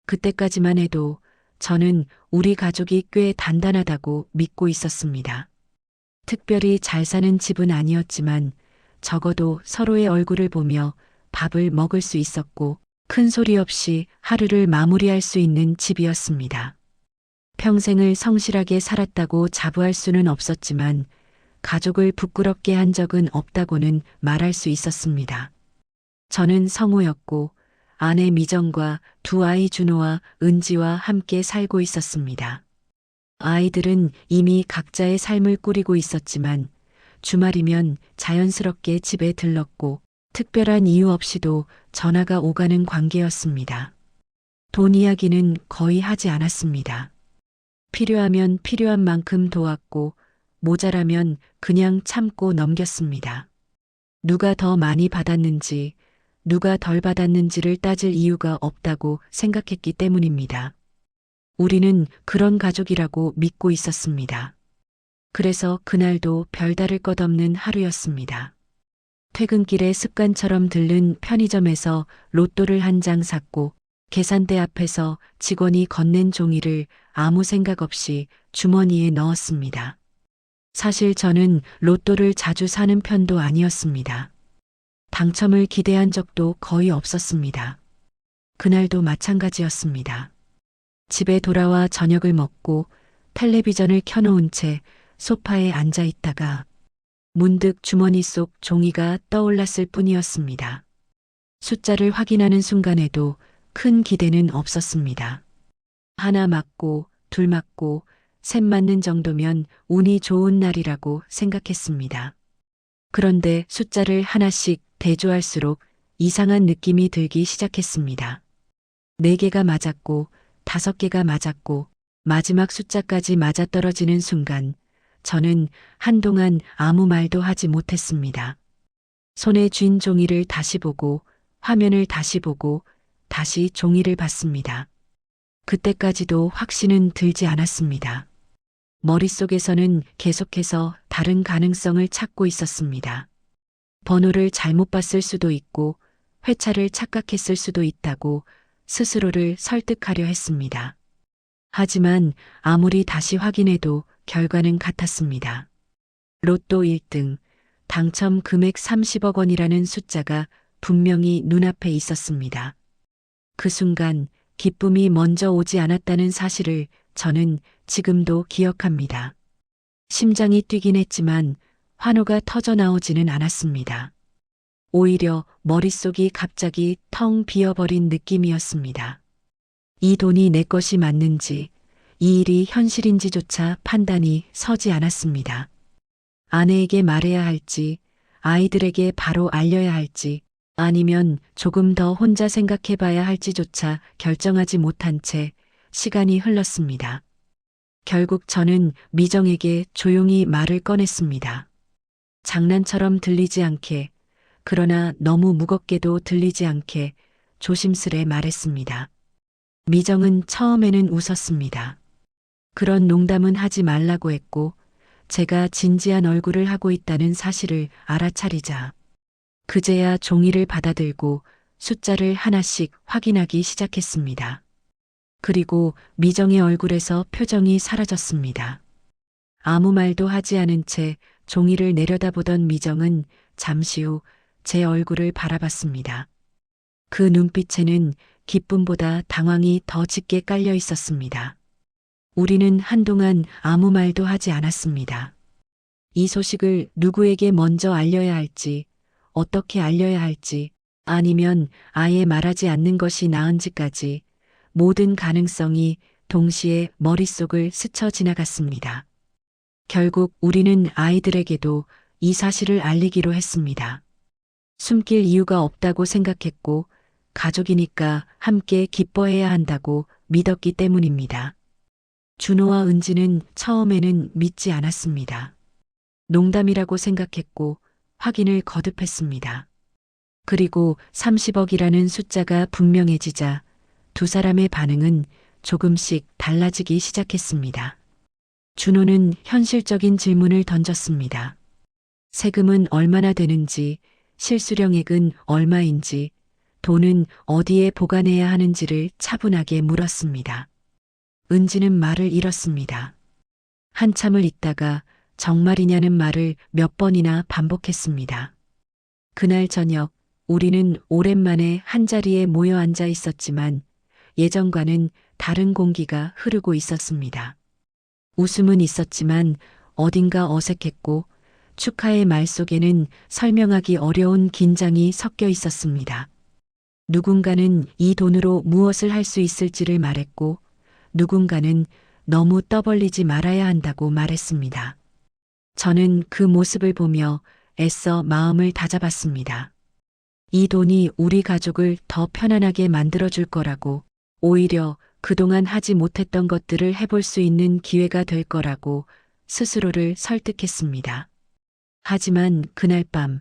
그때까지만 해도 저는 우리 가족이 꽤 단단하다고 믿고 있었습니다. 특별히 잘 사는 집은 아니었지만 적어도 서로의 얼굴을 보며 밥을 먹을 수 있었고 큰 소리 없이 하루를 마무리할 수 있는 집이었습니다. 평생을 성실하게 살았다고 자부할 수는 없었지만 가족을 부끄럽게 한 적은 없다고는 말할 수 있었습니다. 저는 성우였고 아내 미정과 두 아이 준호와 은지와 함께 살고 있었습니다. 아이들은 이미 각자의 삶을 꾸리고 있었지만 주말이면 자연스럽게 집에 들렀고 특별한 이유 없이도 전화가 오가는 관계였습니다. 돈 이야기는 거의 하지 않았습니다. 필요하면 필요한 만큼 도왔고 모자라면 그냥 참고 넘겼습니다. 누가 더 많이 받았는지, 누가 덜 받았는지를 따질 이유가 없다고 생각했기 때문입니다. 우리는 그런 가족이라고 믿고 있었습니다. 그래서 그날도 별다를 것 없는 하루였습니다. 퇴근길에 습관처럼 들른 편의점에서 로또를 한 장 샀고 계산대 앞에서 직원이 건넨 종이를 아무 생각 없이 주머니에 넣었습니다. 사실 저는 로또를 자주 사는 편도 아니었습니다. 당첨을 기대한 적도 거의 없었습니다. 그날도 마찬가지였습니다. 집에 돌아와 저녁을 먹고 텔레비전을 켜놓은 채 소파에 앉아 있다가 문득 주머니 속 종이가 떠올랐을 뿐이었습니다. 숫자를 확인하는 순간에도 큰 기대는 없었습니다. 하나 맞고 둘 맞고 셋 맞는 정도면 운이 좋은 날이라고 생각했습니다. 그런데 숫자를 하나씩 대조할수록 이상한 느낌이 들기 시작했습니다. 4개가 맞았고 5개가 맞았고 마지막 숫자까지 맞아떨어지는 순간 저는 한동안 아무 말도 하지 못했습니다. 손에 쥔 종이를 다시 보고 화면을 다시 보고 다시 종이를 봤습니다. 그때까지도 확신은 들지 않았습니다. 머릿속에서는 계속해서 다른 가능성을 찾고 있었습니다. 번호를 잘못 봤을 수도 있고 회차를 착각했을 수도 있다고 스스로를 설득하려 했습니다. 하지만 아무리 다시 확인해도 결과는 같았습니다. 로또 1등, 당첨 금액 30억 원이라는 숫자가 분명히 눈앞에 있었습니다. 그 순간 기쁨이 먼저 오지 않았다는 사실을 저는 지금도 기억합니다. 심장이 뛰긴 했지만 환호가 터져 나오지는 않았습니다. 오히려 머릿속이 갑자기 텅 비어버린 느낌이었습니다. 이 돈이 내 것이 맞는지, 이 일이 현실인지조차 판단이 서지 않았습니다. 아내에게 말해야 할지, 아이들에게 바로 알려야 할지, 아니면 조금 더 혼자 생각해 봐야 할지조차 결정하지 못한 채 시간이 흘렀습니다. 결국 저는 미정에게 조용히 말을 꺼냈습니다. 장난처럼 들리지 않게, 그러나 너무 무겁게도 들리지 않게 조심스레 말했습니다. 미정은 처음에는 웃었습니다. 그런 농담은 하지 말라고 했고 제가 진지한 얼굴을 하고 있다는 사실을 알아차리자 그제야 종이를 받아들고 숫자를 하나씩 확인하기 시작했습니다. 그리고 미정의 얼굴에서 표정이 사라졌습니다. 아무 말도 하지 않은 채 종이를 내려다보던 미정은 잠시 후 제 얼굴을 바라봤습니다. 그 눈빛에는 기쁨보다 당황이 더 짙게 깔려 있었습니다. 우리는 한동안 아무 말도 하지 않았습니다. 이 소식을 누구에게 먼저 알려야 할지, 어떻게 알려야 할지, 아니면 아예 말하지 않는 것이 나은지까지 모든 가능성이 동시에 머릿속을 스쳐 지나갔습니다. 결국 우리는 아이들에게도 이 사실을 알리기로 했습니다. 숨길 이유가 없다고 생각했고 가족이니까 함께 기뻐해야 한다고 믿었기 때문입니다. 준호와 은지는 처음에는 믿지 않았습니다. 농담이라고 생각했고 확인을 거듭했습니다. 그리고 30억이라는 숫자가 분명해지자 두 사람의 반응은 조금씩 달라지기 시작했습니다. 준호는 현실적인 질문을 던졌습니다. 세금은 얼마나 되는지, 실수령액은 얼마인지, 돈은 어디에 보관해야 하는지를 차분하게 물었습니다. 은지는 말을 잃었습니다. 한참을 있다가 정말이냐는 말을 몇 번이나 반복했습니다. 그날 저녁 우리는 오랜만에 한자리에 모여 앉아 있었지만 예전과는 다른 공기가 흐르고 있었습니다. 웃음은 있었지만 어딘가 어색했고 축하의 말 속에는 설명하기 어려운 긴장이 섞여 있었습니다. 누군가는 이 돈으로 무엇을 할 수 있을지를 말했고 누군가는 너무 떠벌리지 말아야 한다고 말했습니다. 저는 그 모습을 보며 애써 마음을 다잡았습니다. 이 돈이 우리 가족을 더 편안하게 만들어줄 거라고, 오히려 그동안 하지 못했던 것들을 해볼 수 있는 기회가 될 거라고 스스로를 설득했습니다. 하지만 그날 밤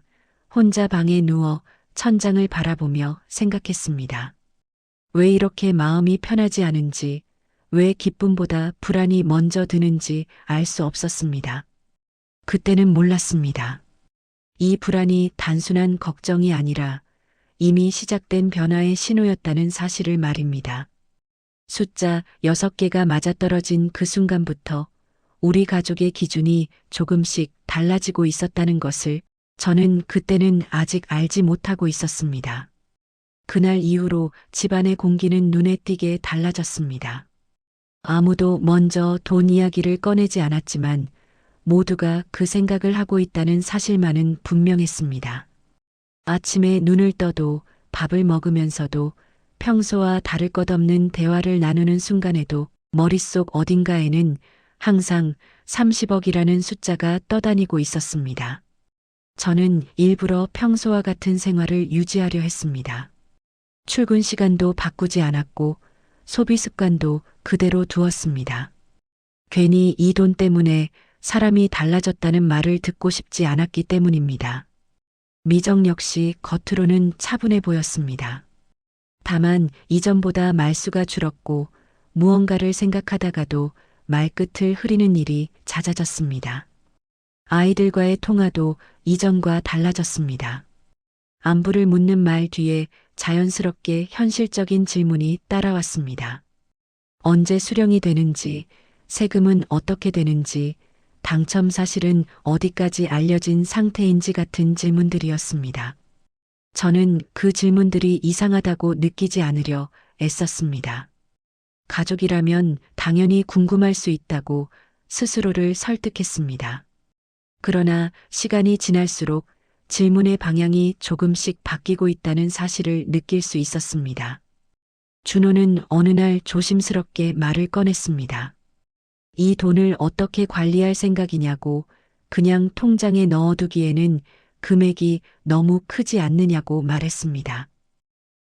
혼자 방에 누워 천장을 바라보며 생각했습니다. 왜 이렇게 마음이 편하지 않은지, 왜 기쁨보다 불안이 먼저 드는지 알 수 없었습니다. 그때는 몰랐습니다. 이 불안이 단순한 걱정이 아니라 이미 시작된 변화의 신호였다는 사실을 말입니다. 숫자 6개가 맞아떨어진 그 순간부터 우리 가족의 기준이 조금씩 달라지고 있었다는 것을 저는 그때는 아직 알지 못하고 있었습니다. 그날 이후로 집안의 공기는 눈에 띄게 달라졌습니다. 아무도 먼저 돈 이야기를 꺼내지 않았지만 모두가 그 생각을 하고 있다는 사실만은 분명했습니다. 아침에 눈을 떠도 밥을 먹으면서도 평소와 다를 것 없는 대화를 나누는 순간에도 머릿속 어딘가에는 항상 30억이라는 숫자가 떠다니고 있었습니다. 저는 일부러 평소와 같은 생활을 유지하려 했습니다. 출근 시간도 바꾸지 않았고 소비 습관도 그대로 두었습니다. 괜히 이 돈 때문에 사람이 달라졌다는 말을 듣고 싶지 않았기 때문입니다. 미정 역시 겉으로는 차분해 보였습니다. 다만 이전보다 말수가 줄었고 무언가를 생각하다가도 말끝을 흐리는 일이 잦아졌습니다. 아이들과의 통화도 이전과 달라졌습니다. 안부를 묻는 말 뒤에 자연스럽게 현실적인 질문이 따라왔습니다. 언제 수령이 되는지, 세금은 어떻게 되는지, 당첨 사실은 어디까지 알려진 상태인지 같은 질문들이었습니다. 저는 그 질문들이 이상하다고 느끼지 않으려 애썼습니다. 가족이라면 당연히 궁금할 수 있다고 스스로를 설득했습니다. 그러나 시간이 지날수록 질문의 방향이 조금씩 바뀌고 있다는 사실을 느낄 수 있었습니다. 준호는 어느 날 조심스럽게 말을 꺼냈습니다. 이 돈을 어떻게 관리할 생각이냐고, 그냥 통장에 넣어두기에는 금액이 너무 크지 않느냐고 말했습니다.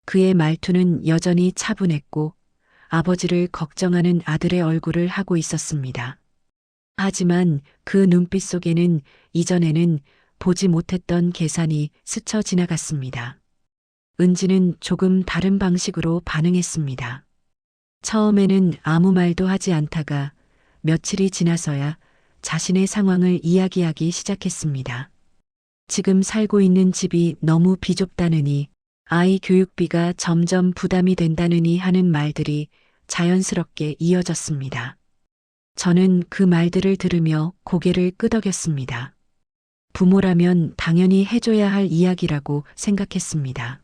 그의 말투는 여전히 차분했고 아버지를 걱정하는 아들의 얼굴을 하고 있었습니다. 하지만 그 눈빛 속에는 이전에는 보지 못했던 계산이 스쳐 지나갔습니다. 은지는 조금 다른 방식으로 반응했습니다. 처음에는 아무 말도 하지 않다가 며칠이 지나서야 자신의 상황을 이야기하기 시작했습니다. 지금 살고 있는 집이 너무 비좁다느니, 아이 교육비가 점점 부담이 된다느니 하는 말들이 자연스럽게 이어졌습니다. 저는 그 말들을 들으며 고개를 끄덕였습니다. 부모라면 당연히 해줘야 할 이야기라고 생각했습니다.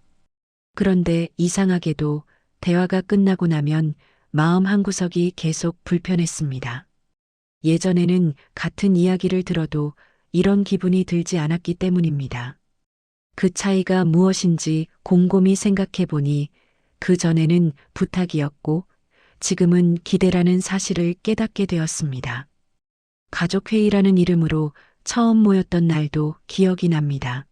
그런데 이상하게도 대화가 끝나고 나면 마음 한구석이 계속 불편했습니다. 예전에는 같은 이야기를 들어도 이런 기분이 들지 않았기 때문입니다. 그 차이가 무엇인지 곰곰이 생각해 보니 그 전에는 부탁이었고 지금은 기대라는 사실을 깨닫게 되었습니다. 가족회의라는 이름으로 처음 모였던 날도 기억이 납니다.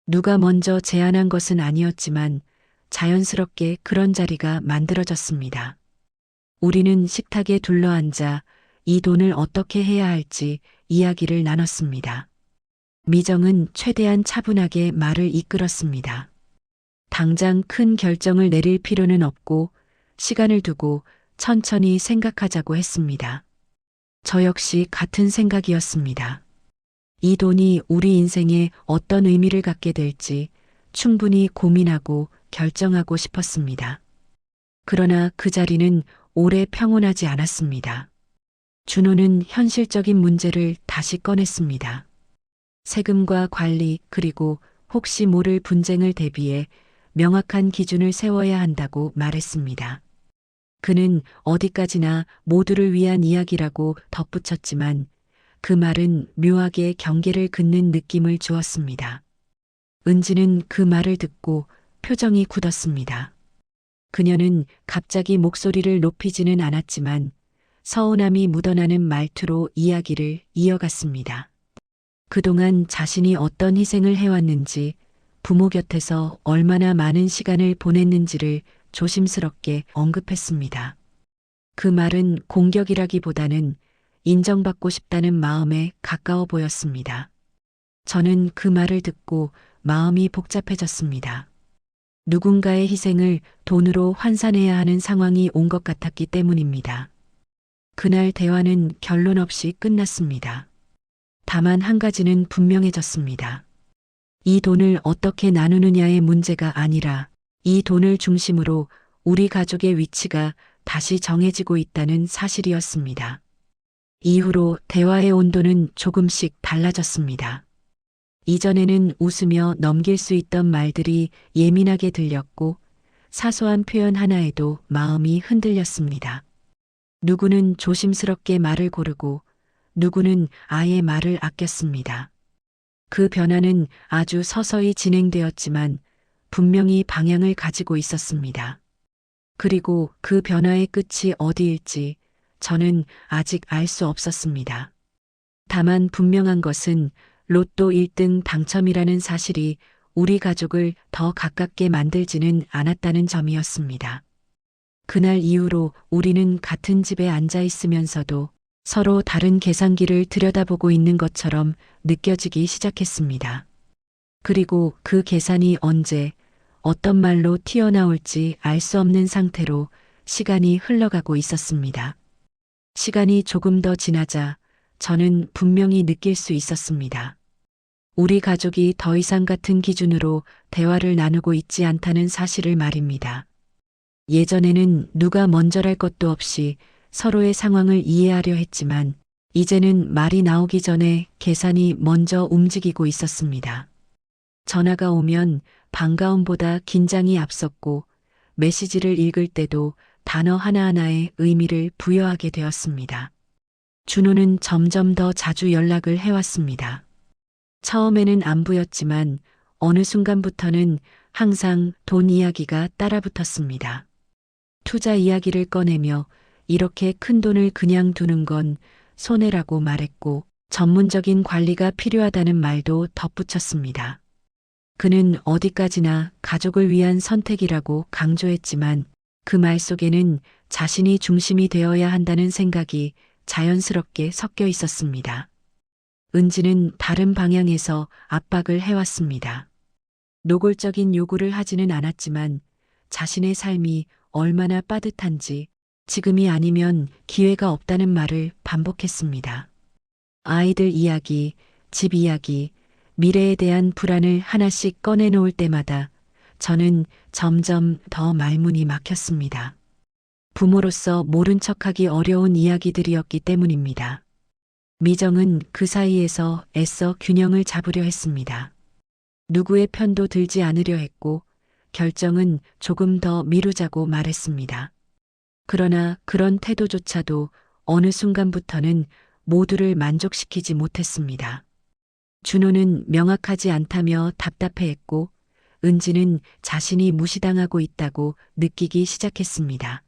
누가 먼저 제안한 것은 아니었지만 자연스럽게 그런 자리가 만들어졌습니다. 우리는 식탁에 둘러앉아 이 돈을 어떻게 해야 할지 이야기를 나눴습니다. 미정은 최대한 차분하게 말을 이끌었습니다. 당장 큰 결정을 내릴 필요는 없고 시간을 두고 천천히 생각하자고 했습니다. 저 역시 같은 생각이었습니다. 이 돈이 우리 인생에 어떤 의미를 갖게 될지 충분히 고민하고 결정하고 싶었습니다. 그러나 그 자리는 오래 평온하지 않았습니다. 준호는 현실적인 문제를 다시 꺼냈습니다. 세금과 관리 그리고 혹시 모를 분쟁을 대비해 명확한 기준을 세워야 한다고 말했습니다. 그는 어디까지나 모두를 위한 이야기라고 덧붙였지만 그 말은 묘하게 경계를 긋는 느낌을 주었습니다. 은지는 그 말을 듣고 표정이 굳었습니다. 그녀는 갑자기 목소리를 높이지는 않았지만 서운함이 묻어나는 말투로 이야기를 이어갔습니다. 그동안 자신이 어떤 희생을 해왔는지, 부모 곁에서 얼마나 많은 시간을 보냈는지를 조심스럽게 언급했습니다. 그 말은 공격이라기보다는 인정받고 싶다는 마음에 가까워 보였습니다. 저는 그 말을 듣고 마음이 복잡해졌습니다. 누군가의 희생을 돈으로 환산해야 하는 상황이 온 것 같았기 때문입니다. 그날 대화는 결론 없이 끝났습니다. 다만 한 가지는 분명해졌습니다. 이 돈을 어떻게 나누느냐의 문제가 아니라 이 돈을 중심으로 우리 가족의 위치가 다시 정해지고 있다는 사실이었습니다. 이후로 대화의 온도는 조금씩 달라졌습니다. 이전에는 웃으며 넘길 수 있던 말들이 예민하게 들렸고 사소한 표현 하나에도 마음이 흔들렸습니다. 누구는 조심스럽게 말을 고르고 누구는 아예 말을 아꼈습니다. 그 변화는 아주 서서히 진행되었지만 분명히 방향을 가지고 있었습니다. 그리고 그 변화의 끝이 어디일지 저는 아직 알 수 없었습니다. 다만 분명한 것은 로또 1등 당첨이라는 사실이 우리 가족을 더 가깝게 만들지는 않았다는 점이었습니다. 그날 이후로 우리는 같은 집에 앉아 있으면서도 서로 다른 계산기를 들여다보고 있는 것처럼 느껴지기 시작했습니다. 그리고 그 계산이 언제, 어떤 말로 튀어나올지 알 수 없는 상태로 시간이 흘러가고 있었습니다. 시간이 조금 더 지나자 저는 분명히 느낄 수 있었습니다. 우리 가족이 더 이상 같은 기준으로 대화를 나누고 있지 않다는 사실을 말입니다. 예전에는 누가 먼저랄 것도 없이 서로의 상황을 이해하려 했지만 이제는 말이 나오기 전에 계산이 먼저 움직이고 있었습니다. 전화가 오면 반가움보다 긴장이 앞섰고 메시지를 읽을 때도 단어 하나하나에 의미를 부여하게 되었습니다. 준호는 점점 더 자주 연락을 해왔습니다. 처음에는 안부였지만 어느 순간부터는 항상 돈 이야기가 따라붙었습니다. 투자 이야기를 꺼내며 이렇게 큰 돈을 그냥 두는 건 손해라고 말했고 전문적인 관리가 필요하다는 말도 덧붙였습니다. 그는 어디까지나 가족을 위한 선택이라고 강조했지만 그 말 속에는 자신이 중심이 되어야 한다는 생각이 자연스럽게 섞여 있었습니다. 은지는 다른 방향에서 압박을 해왔습니다. 노골적인 요구를 하지는 않았지만 자신의 삶이 얼마나 빠듯한지 지금이 아니면 기회가 없다는 말을 반복했습니다. 아이들 이야기, 집 이야기, 미래에 대한 불안을 하나씩 꺼내놓을 때마다 저는 점점 더 말문이 막혔습니다. 부모로서 모른 척하기 어려운 이야기들이었기 때문입니다. 미정은 그 사이에서 애써 균형을 잡으려 했습니다. 누구의 편도 들지 않으려 했고 결정은 조금 더 미루자고 말했습니다. 그러나 그런 태도조차도 어느 순간부터는 모두를 만족시키지 못했습니다. 준호는 명확하지 않다며 답답해했고 은지는 자신이 무시당하고 있다고 느끼기 시작했습니다.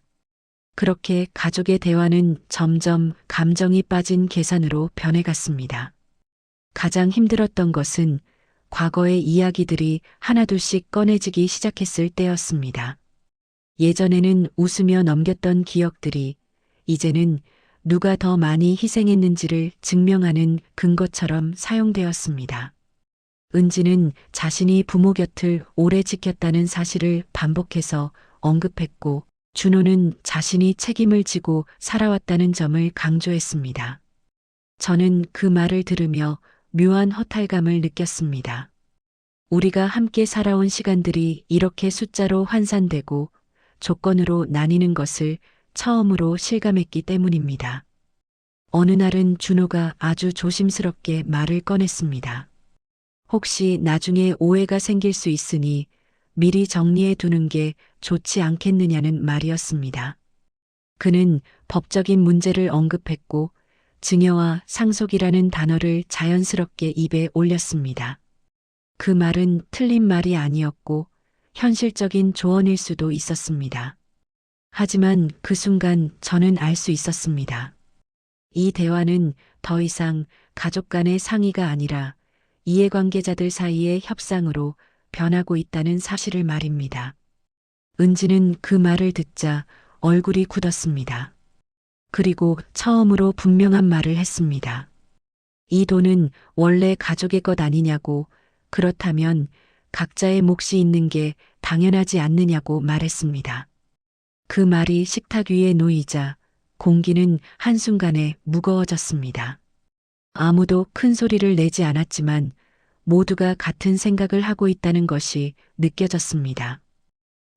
그렇게 가족의 대화는 점점 감정이 빠진 계산으로 변해갔습니다. 가장 힘들었던 것은 과거의 이야기들이 하나둘씩 꺼내지기 시작했을 때였습니다. 예전에는 웃으며 넘겼던 기억들이 이제는 누가 더 많이 희생했는지를 증명하는 근거처럼 사용되었습니다. 은지는 자신이 부모 곁을 오래 지켰다는 사실을 반복해서 언급했고 준호는 자신이 책임을 지고 살아왔다는 점을 강조했습니다. 저는 그 말을 들으며 묘한 허탈감을 느꼈습니다. 우리가 함께 살아온 시간들이 이렇게 숫자로 환산되고 조건으로 나뉘는 것을 처음으로 실감했기 때문입니다. 어느 날은 준호가 아주 조심스럽게 말을 꺼냈습니다. 혹시 나중에 오해가 생길 수 있으니 미리 정리해 두는 게 좋지 않겠느냐는 말이었습니다. 그는 법적인 문제를 언급했고 증여와 상속이라는 단어를 자연스럽게 입에 올렸습니다. 그 말은 틀린 말이 아니었고 현실적인 조언일 수도 있었습니다. 하지만 그 순간 저는 알 수 있었습니다. 이 대화는 더 이상 가족 간의 상의가 아니라 이해관계자들 사이의 협상으로 변하고 있다는 사실을 말입니다. 은지는 그 말을 듣자 얼굴이 굳었습니다. 그리고 처음으로 분명한 말을 했습니다. 이 돈은 원래 가족의 것 아니냐고, 그렇다면 각자의 몫이 있는 게 당연하지 않느냐고 말했습니다. 그 말이 식탁 위에 놓이자 공기는 한순간에 무거워졌습니다. 아무도 큰 소리를 내지 않았지만 모두가 같은 생각을 하고 있다는 것이 느껴졌습니다.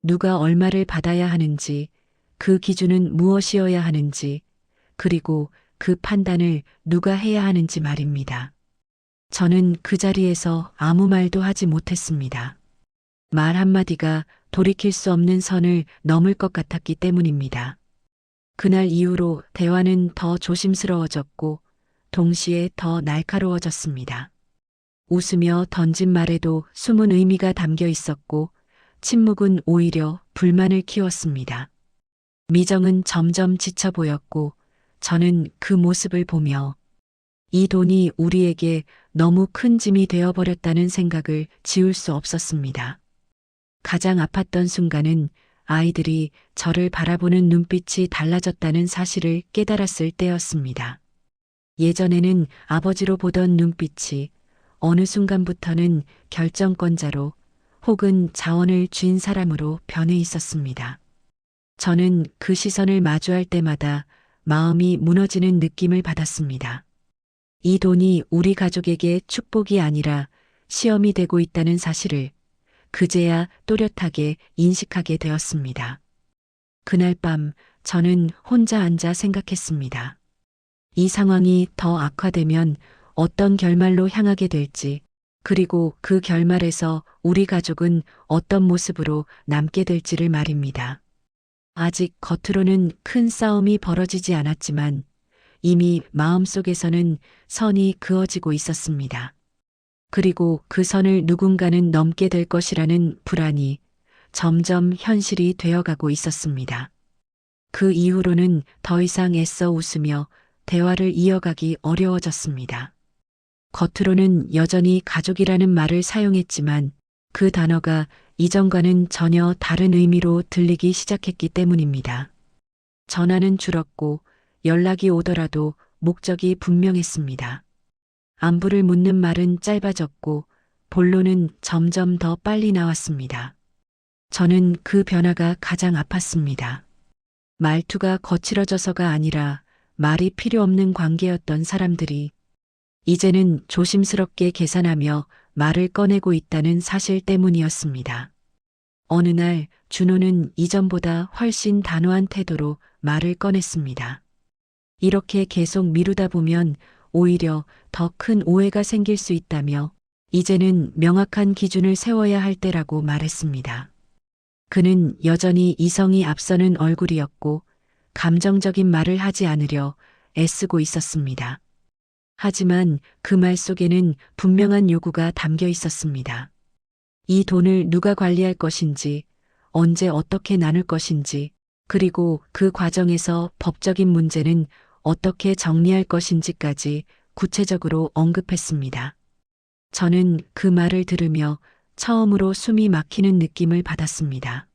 누가 얼마를 받아야 하는지, 그 기준은 무엇이어야 하는지, 그리고 그 판단을 누가 해야 하는지 말입니다. 저는 그 자리에서 아무 말도 하지 못했습니다. 말 한마디가 돌이킬 수 없는 선을 넘을 것 같았기 때문입니다. 그날 이후로 대화는 더 조심스러워졌고 동시에 더 날카로워졌습니다. 웃으며 던진 말에도 숨은 의미가 담겨 있었고 침묵은 오히려 불만을 키웠습니다. 미정은 점점 지쳐 보였고 저는 그 모습을 보며 이 돈이 우리에게 너무 큰 짐이 되어버렸다는 생각을 지울 수 없었습니다. 가장 아팠던 순간은 아이들이 저를 바라보는 눈빛이 달라졌다는 사실을 깨달았을 때였습니다. 예전에는 아버지로 보던 눈빛이 어느 순간부터는 결정권자로 혹은 자원을 쥔 사람으로 변해 있었습니다. 저는 그 시선을 마주할 때마다 마음이 무너지는 느낌을 받았습니다. 이 돈이 우리 가족에게 축복이 아니라 시험이 되고 있다는 사실을 그제야 또렷하게 인식하게 되었습니다. 그날 밤 저는 혼자 앉아 생각했습니다. 이 상황이 더 악화되면 어떤 결말로 향하게 될지, 그리고 그 결말에서 우리 가족은 어떤 모습으로 남게 될지를 말입니다. 아직 겉으로는 큰 싸움이 벌어지지 않았지만 이미 마음속에서는 선이 그어지고 있었습니다. 그리고 그 선을 누군가는 넘게 될 것이라는 불안이 점점 현실이 되어가고 있었습니다. 그 이후로는 더 이상 애써 웃으며 대화를 이어가기 어려워졌습니다. 겉으로는 여전히 가족이라는 말을 사용했지만 그 단어가 이전과는 전혀 다른 의미로 들리기 시작했기 때문입니다. 전화는 줄었고 연락이 오더라도 목적이 분명했습니다. 안부를 묻는 말은 짧아졌고 본론은 점점 더 빨리 나왔습니다. 저는 그 변화가 가장 아팠습니다. 말투가 거칠어져서가 아니라 말이 필요 없는 관계였던 사람들이 이제는 조심스럽게 계산하며 말을 꺼내고 있다는 사실 때문이었습니다. 어느 날 준호는 이전보다 훨씬 단호한 태도로 말을 꺼냈습니다. 이렇게 계속 미루다 보면 오히려 더 큰 오해가 생길 수 있다며 이제는 명확한 기준을 세워야 할 때라고 말했습니다. 그는 여전히 이성이 앞서는 얼굴이었고 감정적인 말을 하지 않으려 애쓰고 있었습니다. 하지만 그 말 속에는 분명한 요구가 담겨 있었습니다. 이 돈을 누가 관리할 것인지, 언제 어떻게 나눌 것인지, 그리고 그 과정에서 법적인 문제는 어떻게 정리할 것인지까지 구체적으로 언급했습니다. 저는 그 말을 들으며 처음으로 숨이 막히는 느낌을 받았습니다.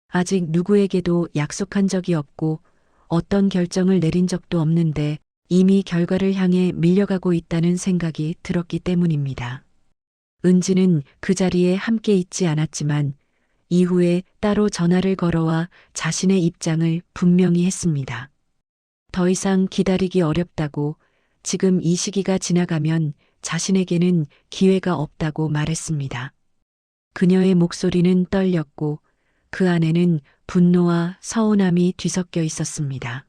아직 누구에게도 약속한 적이 없고 어떤 결정을 내린 적도 없는데 이미 결과를 향해 밀려가고 있다는 생각이 들었기 때문입니다. 은지는 그 자리에 함께 있지 않았지만 이후에 따로 전화를 걸어와 자신의 입장을 분명히 했습니다. 더 이상 기다리기 어렵다고, 지금 이 시기가 지나가면 자신에게는 기회가 없다고 말했습니다. 그녀의 목소리는 떨렸고 그 안에는 분노와 서운함이 뒤섞여 있었습니다.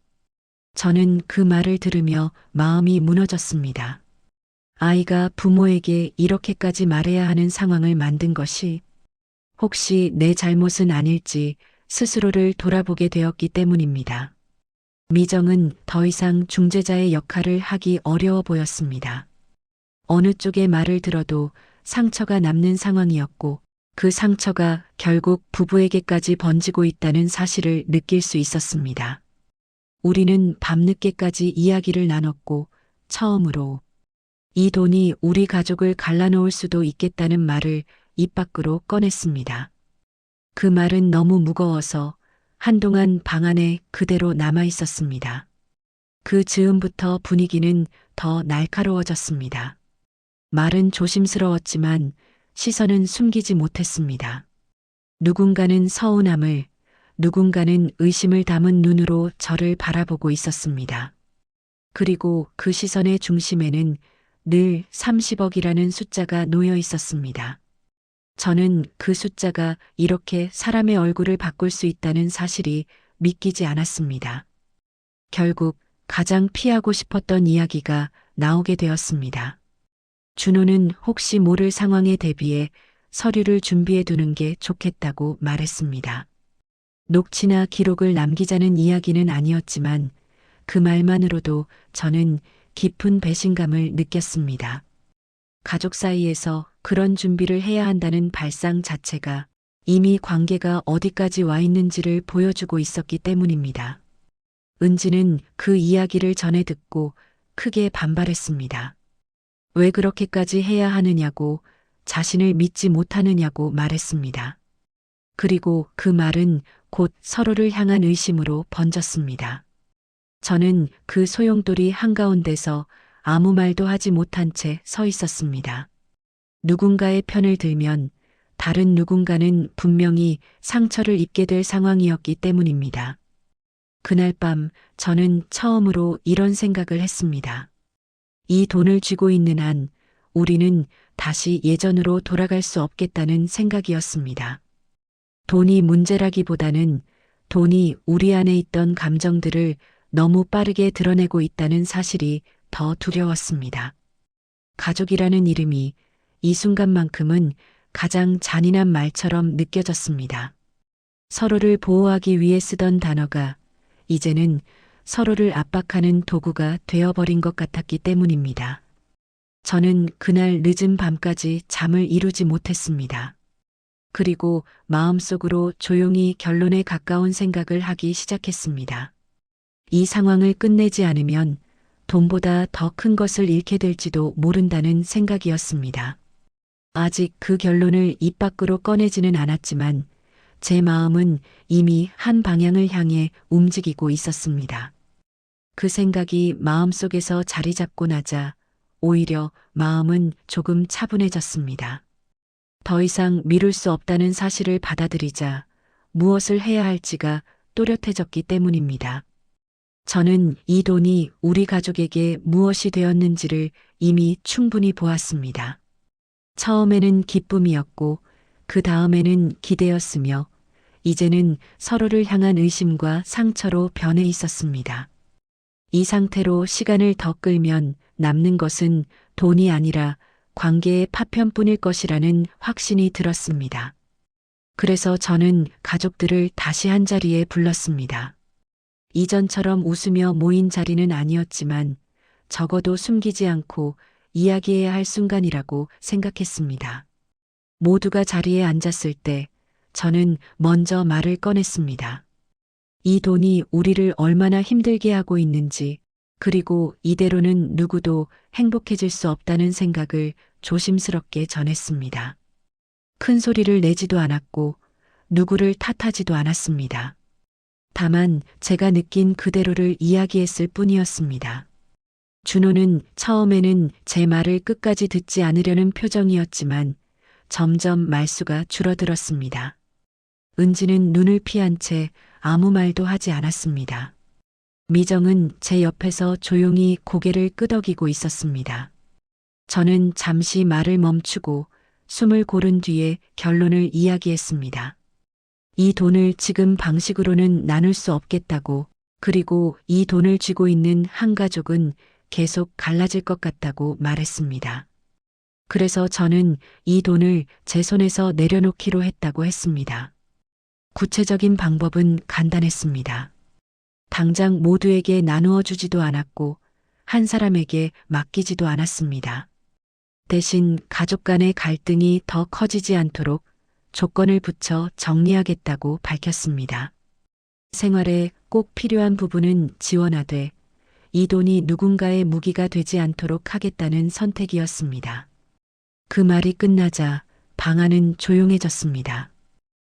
저는 그 말을 들으며 마음이 무너졌습니다. 아이가 부모에게 이렇게까지 말해야 하는 상황을 만든 것이 혹시 내 잘못은 아닐지 스스로를 돌아보게 되었기 때문입니다. 미정은 더 이상 중재자의 역할을 하기 어려워 보였습니다. 어느 쪽의 말을 들어도 상처가 남는 상황이었고 그 상처가 결국 부부에게까지 번지고 있다는 사실을 느낄 수 있었습니다. 우리는 밤늦게까지 이야기를 나눴고 처음으로 이 돈이 우리 가족을 갈라놓을 수도 있겠다는 말을 입 밖으로 꺼냈습니다. 그 말은 너무 무거워서 한동안 방 안에 그대로 남아 있었습니다. 그 즈음부터 분위기는 더 날카로워졌습니다. 말은 조심스러웠지만 시선은 숨기지 못했습니다. 누군가는 서운함을, 누군가는 의심을 담은 눈으로 저를 바라보고 있었습니다. 그리고 그 시선의 중심에는 늘 30억이라는 숫자가 놓여 있었습니다. 저는 그 숫자가 이렇게 사람의 얼굴을 바꿀 수 있다는 사실이 믿기지 않았습니다. 결국 가장 피하고 싶었던 이야기가 나오게 되었습니다. 준호는 혹시 모를 상황에 대비해 서류를 준비해 두는 게 좋겠다고 말했습니다. 녹취나 기록을 남기자는 이야기는 아니었지만 그 말만으로도 저는 깊은 배신감을 느꼈습니다. 가족 사이에서 그런 준비를 해야 한다는 발상 자체가 이미 관계가 어디까지 와 있는지를 보여주고 있었기 때문입니다. 은지는 그 이야기를 전해 듣고 크게 반발했습니다. 왜 그렇게까지 해야 하느냐고, 자신을 믿지 못하느냐고 말했습니다. 그리고 그 말은 곧 서로를 향한 의심으로 번졌습니다. 저는 그 소용돌이 한가운데서 아무 말도 하지 못한 채 서 있었습니다. 누군가의 편을 들면 다른 누군가는 분명히 상처를 입게 될 상황이었기 때문입니다. 그날 밤 저는 처음으로 이런 생각을 했습니다. 이 돈을 쥐고 있는 한 우리는 다시 예전으로 돌아갈 수 없겠다는 생각이었습니다. 돈이 문제라기보다는 돈이 우리 안에 있던 감정들을 너무 빠르게 드러내고 있다는 사실이 더 두려웠습니다. 가족이라는 이름이 이 순간만큼은 가장 잔인한 말처럼 느껴졌습니다. 서로를 보호하기 위해 쓰던 단어가 이제는 서로를 압박하는 도구가 되어버린 것 같았기 때문입니다. 저는 그날 늦은 밤까지 잠을 이루지 못했습니다. 그리고 마음속으로 조용히 결론에 가까운 생각을 하기 시작했습니다. 이 상황을 끝내지 않으면 돈보다 더 큰 것을 잃게 될지도 모른다는 생각이었습니다. 아직 그 결론을 입 밖으로 꺼내지는 않았지만 제 마음은 이미 한 방향을 향해 움직이고 있었습니다. 그 생각이 마음속에서 자리 잡고 나자 오히려 마음은 조금 차분해졌습니다. 더 이상 미룰 수 없다는 사실을 받아들이자 무엇을 해야 할지가 또렷해졌기 때문입니다. 저는 이 돈이 우리 가족에게 무엇이 되었는지를 이미 충분히 보았습니다. 처음에는 기쁨이었고 그 다음에는 기대였으며 이제는 서로를 향한 의심과 상처로 변해 있었습니다. 이 상태로 시간을 더 끌면 남는 것은 돈이 아니라 관계의 파편뿐일 것이라는 확신이 들었습니다. 그래서 저는 가족들을 다시 한자리에 불렀습니다. 이전처럼 웃으며 모인 자리는 아니었지만 적어도 숨기지 않고 이야기해야 할 순간이라고 생각했습니다. 모두가 자리에 앉았을 때 저는 먼저 말을 꺼냈습니다. 이 돈이 우리를 얼마나 힘들게 하고 있는지, 그리고 이대로는 누구도 행복해질 수 없다는 생각을 조심스럽게 전했습니다. 큰 소리를 내지도 않았고 누구를 탓하지도 않았습니다. 다만 제가 느낀 그대로를 이야기했을 뿐이었습니다. 준호는 처음에는 제 말을 끝까지 듣지 않으려는 표정이었지만 점점 말수가 줄어들었습니다. 은지는 눈을 피한 채 아무 말도 하지 않았습니다. 미정은 제 옆에서 조용히 고개를 끄덕이고 있었습니다. 저는 잠시 말을 멈추고 숨을 고른 뒤에 결론을 이야기했습니다. 이 돈을 지금 방식으로는 나눌 수 없겠다고, 그리고 이 돈을 쥐고 있는 한 가족은 계속 갈라질 것 같다고 말했습니다. 그래서 저는 이 돈을 제 손에서 내려놓기로 했다고 했습니다. 구체적인 방법은 간단했습니다. 당장 모두에게 나누어 주지도 않았고 한 사람에게 맡기지도 않았습니다. 대신 가족 간의 갈등이 더 커지지 않도록 조건을 붙여 정리하겠다고 밝혔습니다. 생활에 꼭 필요한 부분은 지원하되 이 돈이 누군가의 무기가 되지 않도록 하겠다는 선택이었습니다. 그 말이 끝나자 방안은 조용해졌습니다.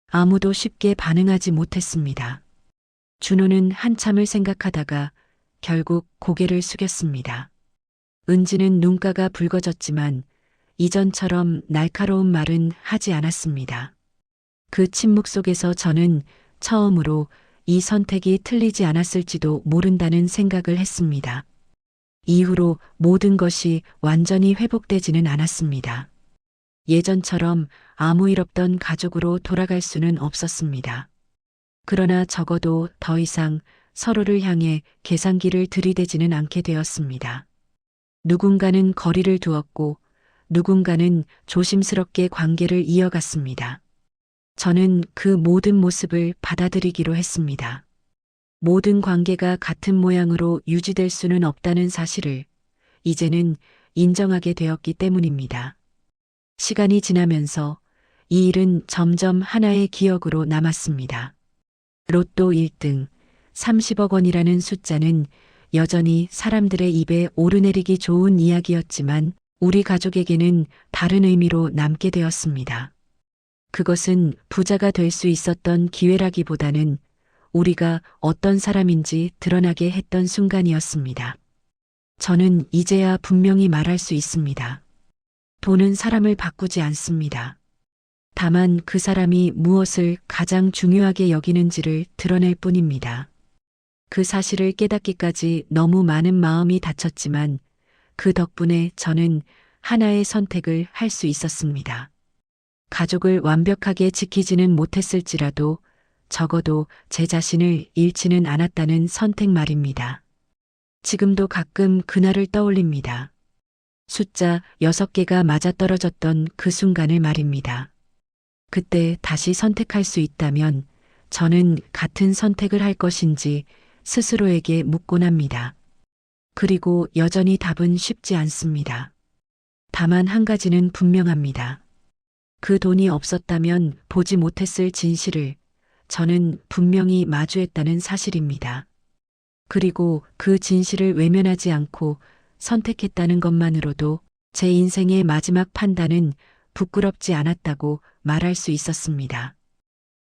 아무도 쉽게 반응하지 못했습니다. 준호는 한참을 생각하다가 결국 고개를 숙였습니다. 은지는 눈가가 붉어졌지만 이전처럼 날카로운 말은 하지 않았습니다. 그 침묵 속에서 저는 처음으로 이 선택이 틀리지 않았을지도 모른다는 생각을 했습니다. 이후로 모든 것이 완전히 회복되지는 않았습니다. 예전처럼 아무 일 없던 가족으로 돌아갈 수는 없었습니다. 그러나 적어도 더 이상 서로를 향해 계산기를 들이대지는 않게 되었습니다. 누군가는 거리를 두었고 누군가는 조심스럽게 관계를 이어갔습니다. 저는 그 모든 모습을 받아들이기로 했습니다. 모든 관계가 같은 모양으로 유지될 수는 없다는 사실을 이제는 인정하게 되었기 때문입니다. 시간이 지나면서 이 일은 점점 하나의 기억으로 남았습니다. 로또 1등 30억 원이라는 숫자는 여전히 사람들의 입에 오르내리기 좋은 이야기였지만 우리 가족에게는 다른 의미로 남게 되었습니다. 그것은 부자가 될 수 있었던 기회라기보다는 우리가 어떤 사람인지 드러나게 했던 순간이었습니다. 저는 이제야 분명히 말할 수 있습니다. 돈은 사람을 바꾸지 않습니다. 다만 그 사람이 무엇을 가장 중요하게 여기는지를 드러낼 뿐입니다. 그 사실을 깨닫기까지 너무 많은 마음이 다쳤지만 그 덕분에 저는 하나의 선택을 할 수 있었습니다. 가족을 완벽하게 지키지는 못했을지라도 적어도 제 자신을 잃지는 않았다는 선택 말입니다. 지금도 가끔 그날을 떠올립니다. 숫자 6개가 맞아떨어졌던 그 순간을 말입니다. 그때 다시 선택할 수 있다면 저는 같은 선택을 할 것인지 스스로에게 묻곤 합니다. 그리고 여전히 답은 쉽지 않습니다. 다만 한 가지는 분명합니다. 그 돈이 없었다면 보지 못했을 진실을 저는 분명히 마주했다는 사실입니다. 그리고 그 진실을 외면하지 않고 선택했다는 것만으로도 제 인생의 마지막 판단은 부끄럽지 않았다고 말할 수 있었습니다.